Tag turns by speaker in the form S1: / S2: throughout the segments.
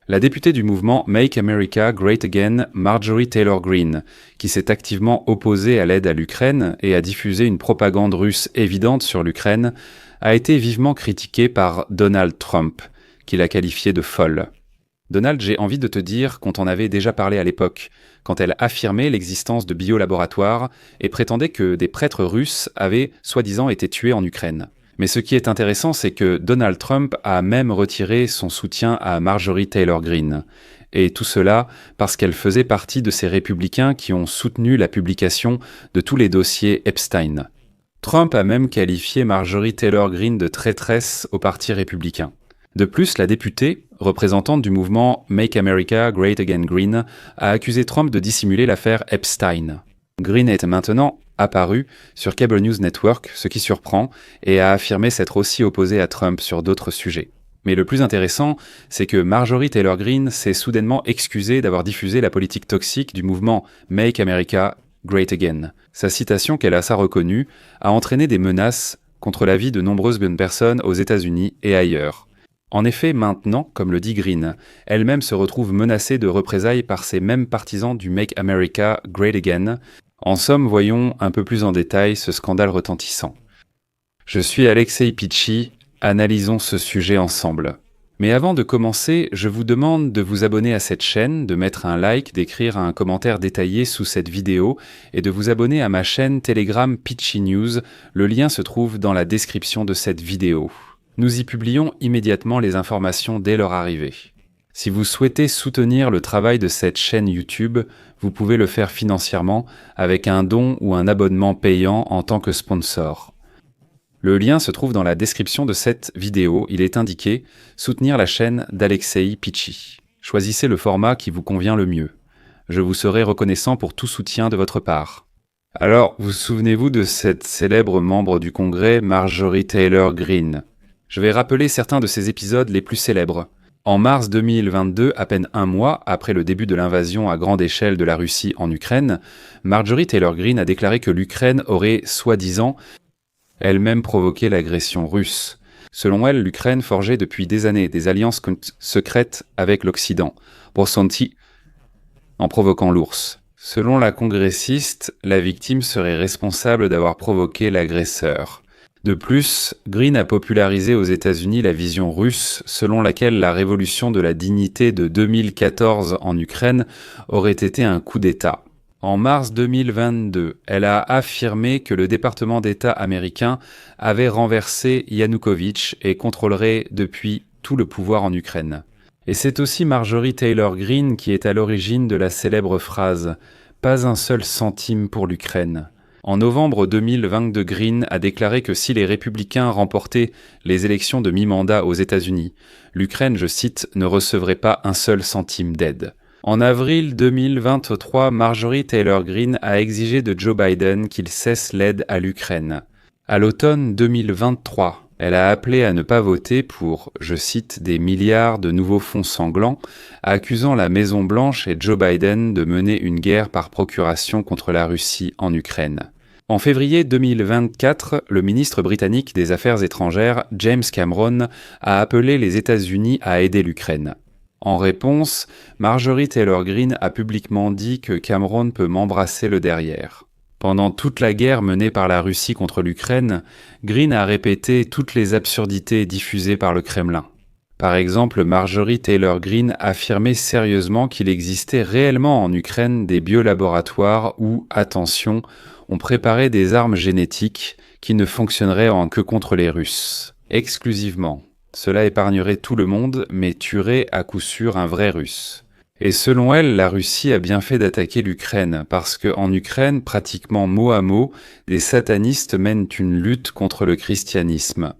S1: La députée du mouvement Make America Great Again, Marjorie Taylor Greene, qui s'est activement opposée à l'aide à l'Ukraine et a diffusé une propagande russe évidente sur l'Ukraine, a été vivement critiquée par Donald Trump, qui l'a qualifiée de folle. Donald, j'ai envie de te dire qu'on t'en avait déjà parlé à l'époque, quand elle affirmait l'existence de biolaboratoires et prétendait que des prêtres russes avaient soi-disant été tués en Ukraine. Mais ce qui est intéressant, c'est que Donald Trump a même retiré son soutien à Marjorie Taylor Greene. Et tout cela parce qu'elle faisait partie de ces républicains qui ont soutenu la publication de tous les dossiers Epstein. Trump a même qualifié Marjorie Taylor Greene de traîtresse au Parti républicain. De plus, la députée, représentante du mouvement Make America Great Again Greene, a accusé Trump de dissimuler l'affaire Epstein. Greene est maintenant apparu sur Cable News Network, ce qui surprend, et a affirmé s'être aussi opposé à Trump sur d'autres sujets. Mais le plus intéressant, c'est que Marjorie Taylor Greene s'est soudainement excusée d'avoir diffusé la politique toxique du mouvement Make America Great Again. Sa citation qu'elle a reconnue a entraîné des menaces contre la vie de nombreuses bonnes personnes aux États-Unis et ailleurs. En effet, maintenant, comme le dit Greene, elle-même se retrouve menacée de représailles par ces mêmes partisans du Make America Great Again. En somme, voyons un peu plus en détail ce scandale retentissant. Je suis Alexei Pitchi, analysons ce sujet ensemble. Mais avant de commencer, je vous demande de vous abonner à cette chaîne, de mettre un like, d'écrire un commentaire détaillé sous cette vidéo et de vous abonner à ma chaîne Telegram Pitchi News. Le lien se trouve dans la description de cette vidéo. Nous y publions immédiatement les informations dès leur arrivée. Si vous souhaitez soutenir le travail de cette chaîne YouTube, vous pouvez le faire financièrement avec un don ou un abonnement payant en tant que sponsor. Le lien se trouve dans la description de cette vidéo. Il est indiqué « Soutenir la chaîne d'Alexei Pitchi ». Choisissez le format qui vous convient le mieux. Je vous serai reconnaissant pour tout soutien de votre part. Alors, vous souvenez-vous de cette célèbre membre du Congrès, Marjorie Taylor Greene ? Je vais rappeler certains de ses épisodes les plus célèbres. En mars 2022, à peine un mois après le début de l'invasion à grande échelle de la Russie en Ukraine, Marjorie Taylor Greene a déclaré que l'Ukraine aurait, soi-disant, elle-même provoqué l'agression russe. Selon elle, l'Ukraine forgeait depuis des années des alliances secrètes avec l'Occident, Brossanti, en provoquant l'ours. Selon la congressiste, la victime serait responsable d'avoir provoqué l'agresseur. De plus, Greene a popularisé aux États-Unis la vision russe selon laquelle la révolution de la dignité de 2014 en Ukraine aurait été un coup d'État. En mars 2022, elle a affirmé que le département d'État américain avait renversé Yanukovych et contrôlerait depuis tout le pouvoir en Ukraine. Et c'est aussi Marjorie Taylor Greene qui est à l'origine de la célèbre phrase « Pas un seul centime pour l'Ukraine ». En novembre 2022, Greene a déclaré que si les républicains remportaient les élections de mi-mandat aux États-Unis, l'Ukraine, je cite, ne recevrait pas un seul centime d'aide. En avril 2023, Marjorie Taylor Greene a exigé de Joe Biden qu'il cesse l'aide à l'Ukraine. À l'automne 2023, elle a appelé à ne pas voter pour, je cite, des milliards de nouveaux fonds sanglants, accusant la Maison-Blanche et Joe Biden de mener une guerre par procuration contre la Russie en Ukraine. En février 2024, le ministre britannique des Affaires étrangères, James Cameron, a appelé les États-Unis à aider l'Ukraine. En réponse, Marjorie Taylor Greene a publiquement dit que Cameron peut m'embrasser le derrière. Pendant toute la guerre menée par la Russie contre l'Ukraine, Greene a répété toutes les absurdités diffusées par le Kremlin. Par exemple, Marjorie Taylor Greene affirmait sérieusement qu'il existait réellement en Ukraine des biolaboratoires où, attention, on préparait des armes génétiques qui ne fonctionneraient que contre les Russes, exclusivement. Cela épargnerait tout le monde, mais tuerait à coup sûr un vrai Russe. Et selon elle, la Russie a bien fait d'attaquer l'Ukraine, parce qu'en Ukraine, pratiquement mot à mot, des satanistes mènent une lutte contre le christianisme.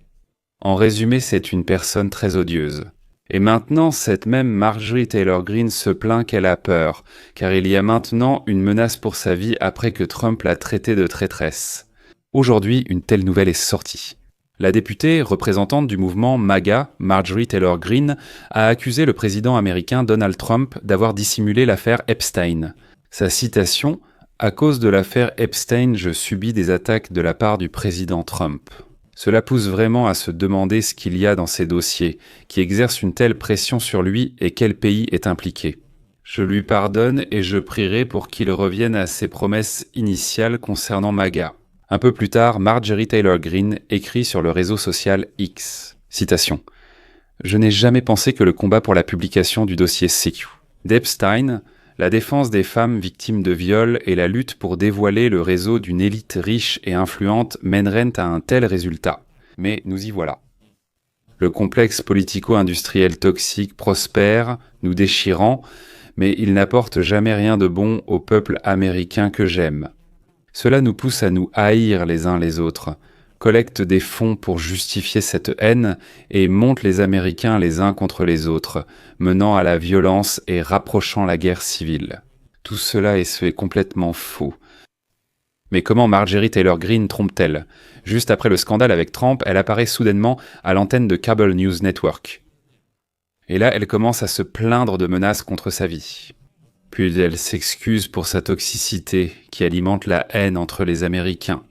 S1: En résumé, c'est une personne très odieuse. Et maintenant, cette même Marjorie Taylor Greene se plaint qu'elle a peur, car il y a maintenant une menace pour sa vie après que Trump l'a traitée de traîtresse. Aujourd'hui, une telle nouvelle est sortie. La députée, représentante du mouvement MAGA, Marjorie Taylor Greene, a accusé le président américain Donald Trump d'avoir dissimulé l'affaire Epstein. Sa citation « À cause de l'affaire Epstein, je subis des attaques de la part du président Trump ». Cela pousse vraiment à se demander ce qu'il y a dans ces dossiers, qui exercent une telle pression sur lui et quel pays est impliqué. Je lui pardonne et je prierai pour qu'il revienne à ses promesses initiales concernant MAGA. Un peu plus tard, Marjorie Taylor Greene écrit sur le réseau social X. Citation. « Je n'ai jamais pensé que le combat pour la publication du dossier CQ d'Epstein, la défense des femmes victimes de viol et la lutte pour dévoiler le réseau d'une élite riche et influente mèneraient à un tel résultat. Mais nous y voilà. Le complexe politico-industriel toxique prospère, nous déchirant, mais il n'apporte jamais rien de bon au peuple américain que j'aime. Cela nous pousse à nous haïr les uns les autres, collecte des fonds pour justifier cette haine et monte les Américains les uns contre les autres, menant à la violence et rapprochant la guerre civile. Tout cela est complètement faux. Mais comment Marjorie Taylor Greene trompe-t-elle ? Juste après le scandale avec Trump, elle apparaît soudainement à l'antenne de Cable News Network. Et là, elle commence à se plaindre de menaces contre sa vie. Puis elle s'excuse pour sa toxicité qui alimente la haine entre les Américains.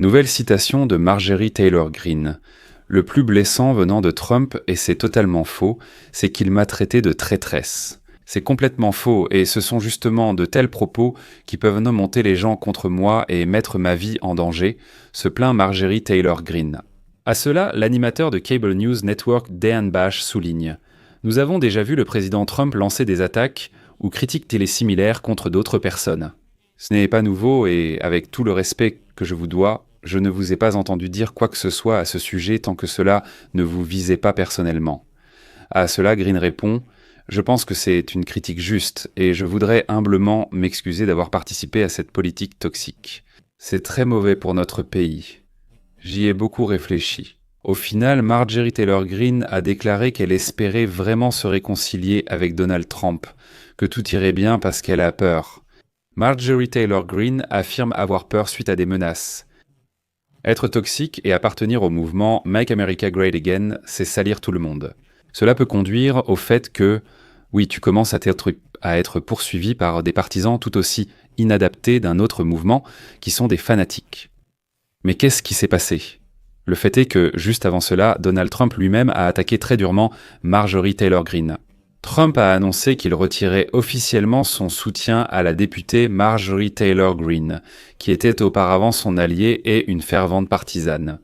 S1: Nouvelle citation de Marjorie Taylor Greene. Le plus blessant venant de Trump, et c'est totalement faux, c'est qu'il m'a traité de traîtresse. C'est complètement faux, et ce sont justement de tels propos qui peuvent monter les gens contre moi et mettre ma vie en danger, se plaint Marjorie Taylor Greene. À cela, l'animateur de Cable News Network Dan Bash souligne « Nous avons déjà vu le président Trump lancer des attaques ou critiques télésimilaires contre d'autres personnes. Ce n'est pas nouveau et, avec tout le respect que je vous dois, je ne vous ai pas entendu dire quoi que ce soit à ce sujet tant que cela ne vous visait pas personnellement. » À cela, Greene répond « Je pense que c'est une critique juste et je voudrais humblement m'excuser d'avoir participé à cette politique toxique. C'est très mauvais pour notre pays. J'y ai beaucoup réfléchi. » Au final, Marjorie Taylor Greene a déclaré qu'elle espérait vraiment se réconcilier avec Donald Trump, que tout irait bien parce qu'elle a peur. Marjorie Taylor Greene affirme avoir peur suite à des menaces. Être toxique et appartenir au mouvement Make America Great Again, c'est salir tout le monde. Cela peut conduire au fait que, oui, tu commences à être poursuivi par des partisans tout aussi inadaptés d'un autre mouvement qui sont des fanatiques. Mais qu'est-ce qui s'est passé ? Le fait est que, juste avant cela, Donald Trump lui-même a attaqué très durement Marjorie Taylor Greene. Trump a annoncé qu'il retirait officiellement son soutien à la députée Marjorie Taylor Greene, qui était auparavant son alliée et une fervente partisane.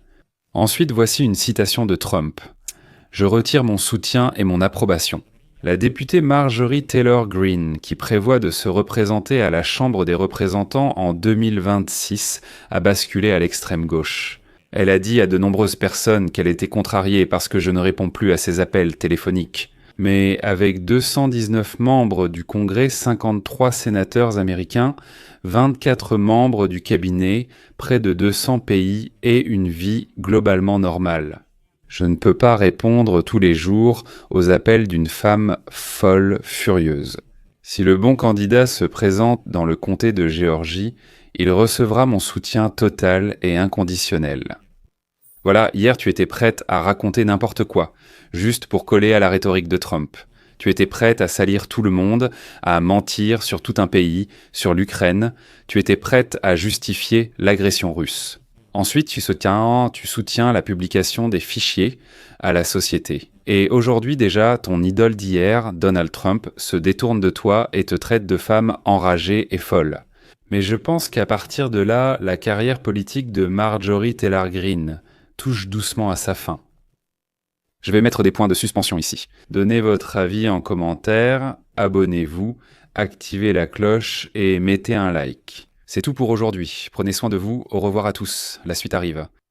S1: Ensuite, voici une citation de Trump. « Je retire mon soutien et mon approbation. » La députée Marjorie Taylor Greene, qui prévoit de se représenter à la Chambre des représentants en 2026, a basculé à l'extrême gauche. Elle a dit à de nombreuses personnes qu'elle était contrariée parce que je ne réponds plus à ses appels téléphoniques. Mais avec 219 membres du Congrès, 53 sénateurs américains, 24 membres du cabinet, près de 200 pays et une vie globalement normale. Je ne peux pas répondre tous les jours aux appels d'une femme folle, furieuse. Si le bon candidat se présente dans le comté de Géorgie, il recevra mon soutien total et inconditionnel. Voilà, hier tu étais prête à raconter n'importe quoi, juste pour coller à la rhétorique de Trump. Tu étais prête à salir tout le monde, à mentir sur tout un pays, sur l'Ukraine. Tu étais prête à justifier l'agression russe. Ensuite, tu soutiens la publication des fichiers à la société. Et aujourd'hui déjà, ton idole d'hier, Donald Trump, se détourne de toi et te traite de femme enragée et folle. Mais je pense qu'à partir de là, la carrière politique de Marjorie Taylor Greene touche doucement à sa fin. Je vais mettre des points de suspension ici. Donnez votre avis en commentaire, abonnez-vous, activez la cloche et mettez un like. C'est tout pour aujourd'hui. Prenez soin de vous. Au revoir à tous. La suite arrive.